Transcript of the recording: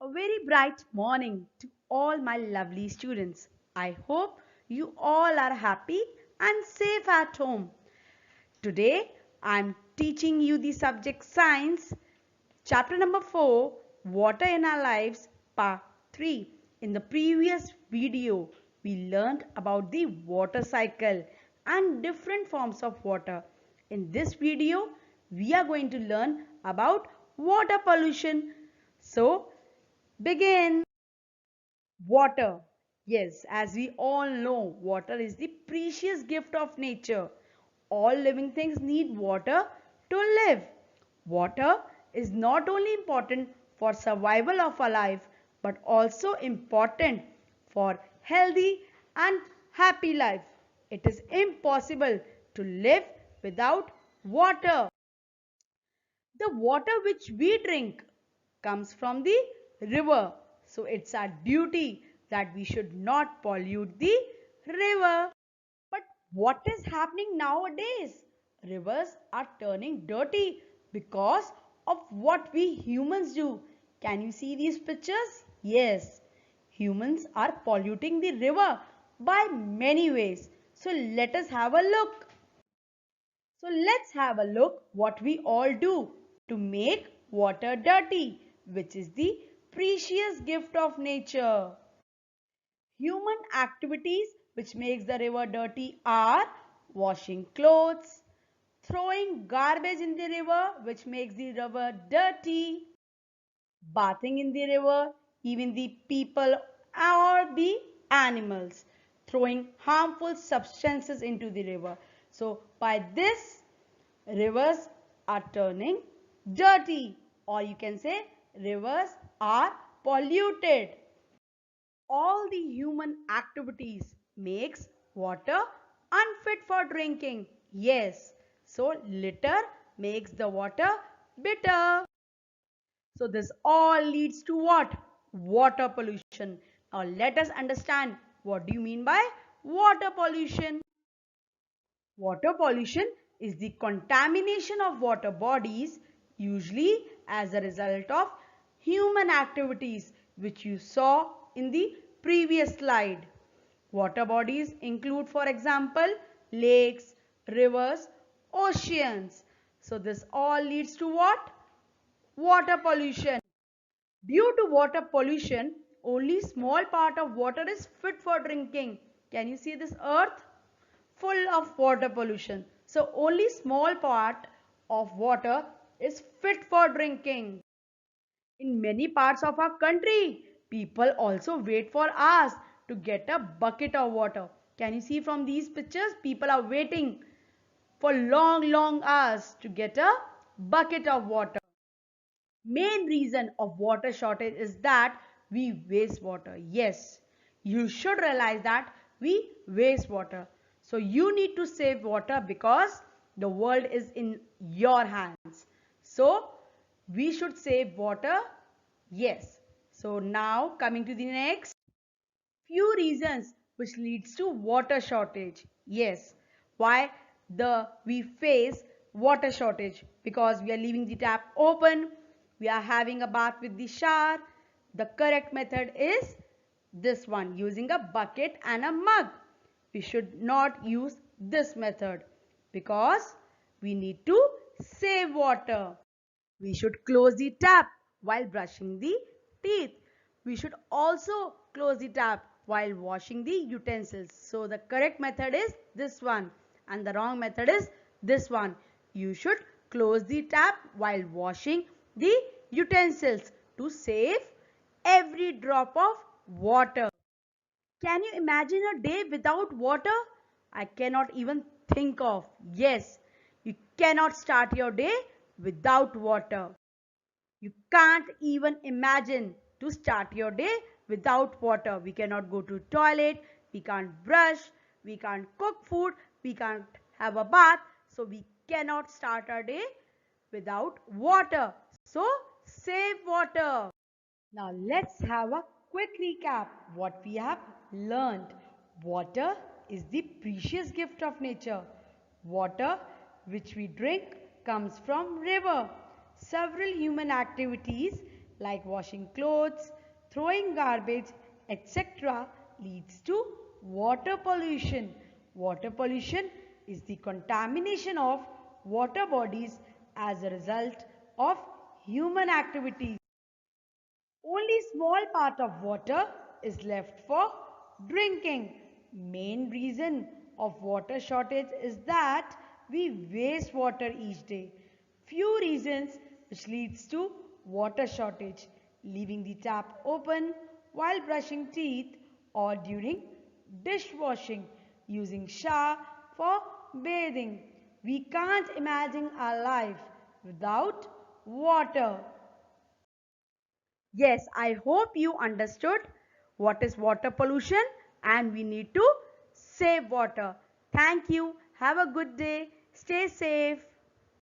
A very bright morning to all my lovely students. I hope you all are happy and safe at home. Today I'm teaching you the subject science, chapter number 4, Water in Our Lives, part 3. In the previous video, we learned about the water cycle and different forms of water. In this video, we are going to learn about water pollution. So, begin. Water. Yes, as we all know, water is the precious gift of nature. All living things need water to live. Water is not only important for survival of our life, but also important for healthy and happy life. It is impossible to live without water. The water which we drink comes from the river. So it's our duty that we should not pollute the river. But what is happening nowadays? Rivers are turning dirty because of what we humans do. Can you see these pictures? Yes, humans are polluting the river by many ways. So let us have a look. So let's have a look what we all do to make water dirty, which is the precious gift of nature. Human activities which makes the river dirty are washing clothes, throwing garbage in the river which makes the river dirty, bathing in the river, even the people or the animals throwing harmful substances into the river. So by this rivers are turning dirty, or you can say rivers are polluted. All the human activities makes water unfit for drinking. Yes, so litter makes the water bitter. So this all leads to what? Water pollution. Now let us understand what do you mean by water pollution. Water pollution is the contamination of water bodies, usually as a result of human activities, which you saw in the previous slide. Water bodies include, for example, lakes, rivers, oceans. So this all leads to what? Water pollution. Due to water pollution, only small part of water is fit for drinking. Can you see this earth? Full of water pollution. So only small part of water is fit for drinking. In many parts of our country, people also wait for hours to get a bucket of water. Can you see from these pictures? People are waiting for long hours to get a bucket of water. Main reason of water shortage is that we waste water. Yes, you should realize that we waste water. So you need to save water because the world is in your hands. So we should save water. Yes. So now coming to the next few reasons which leads to water shortage. Yes, why the we face water shortage? Because we are leaving the tap open, we are having a bath with the shower. The correct method is this one, using a bucket and a mug. We should not use this method because we need to save water. We should close the tap while brushing the teeth. We should also close the tap while washing the utensils. So the correct method is this one and the wrong method is this one. You should close the tap while washing the utensils to save every drop of water. Can you imagine a day without water? I cannot even think of. Yes, you cannot start your day without water. You can't even imagine to start your day without water. We cannot go to toilet, we can't brush, we can't cook food, we can't have a bath. So we cannot start our day without water. So save water. Now let's have a quick recap what we have learned. Water is the precious gift of nature. Water which we drink comes from river. Several human activities like washing clothes, throwing garbage, etc., leads to water pollution. Water pollution is the contamination of water bodies as a result of human activities. Only small part of water is left for drinking. Main reason of water shortage is that we waste water each day. Few reasons which leads to water shortage: leaving the tap open while brushing teeth or during dishwashing, using shower for bathing. We can't imagine our life without water. Yes, I hope you understood what is water pollution and we need to save water. Thank you. Have a good day. Stay safe.